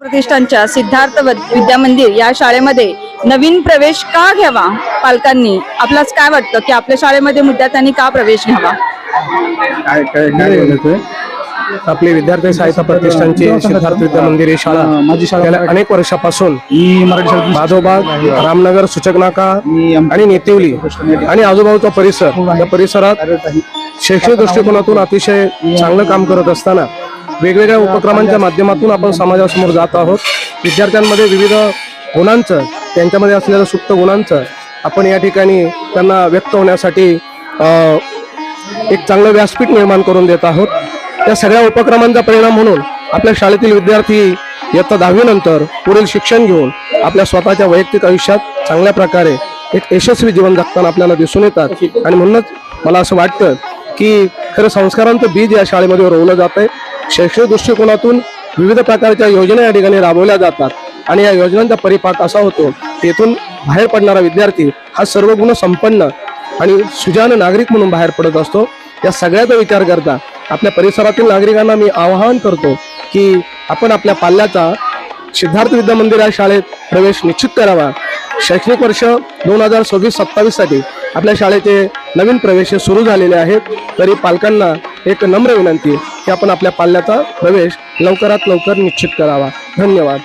प्रतिष्ठानच्या सिद्धार्थ विद्या मंदिर या शाळेमध्ये नवीन प्रवेश का घ्यावा पालकांनी? आपल्यास काय वाटतं की आपल्या शाळेमध्ये विद्यार्थ्यांनी का प्रवेश घ्यावा? आपली विद्यार्थी सहायता प्रतिष्ठानची सिद्धार्थ विद्या मंदिर ही शाळा गेल्या अनेक वर्षापासून माधवबाग, रामनगर, सूचक नाका आणि नेतिवली आणि आजूबाजूचा परिसर या परिसरात शैक्षणिक दृष्टिकोनातून अतिशय चांगलं काम करत असताना वेगवेगळ्या उपक्रमांच्या माध्यमातून आपण समाजासमोर जात आहोत. विद्यार्थ्यांमध्ये विविध गुणांचं, त्यांच्यामध्ये असलेल्या सुप्त गुणांचं आपण या ठिकाणी त्यांना व्यक्त होण्यासाठी एक चांगलं व्यासपीठ निर्माण करून देत आहोत. त्या सगळ्या उपक्रमांचा परिणाम म्हणून आपल्या शाळेतील विद्यार्थी इयत्ता 10वी नंतर पुढील शिक्षण घेऊन आपल्या स्वतःच्या वैयक्तिक आयुष्यात चांगल्या प्रकारे एक यशस्वी जीवन जगताना आपल्याला दिसून येतात. आणि म्हणूनच मला असं वाटतं की खरं संस्कारांचं बीज या शाळेमध्ये रोवलं जात आहे. शैक्षणिक दृष्टिकोनातून विविध प्रकारच्या योजना या ठिकाणी राबवल्या जातात आणि या योजनांचा परिपाक असा होतो की येथून बाहेर पडणारा विद्यार्थी हा सर्व गुण संपन्न आणि सुजाण नागरिक म्हणून बाहेर पडत असतो. या सगळ्याचा विचार करता आपल्या परिसरातील नागरिकांना मी आवाहन करतो की आपण आपल्या पाल्याचा सिद्धार्थ विद्या मंदिर या शाळेत प्रवेश निश्चित करावा. शैक्षणिक वर्ष 2026-27 साठी आपल्या शाळेचे नवीन प्रवेश सुरू झालेले आहेत. तरी पालकांना एक नम्र विनंती की आपण आपल्या पाल्याचा प्रवेश लवकरात लवकर निश्चित करावा. धन्यवाद.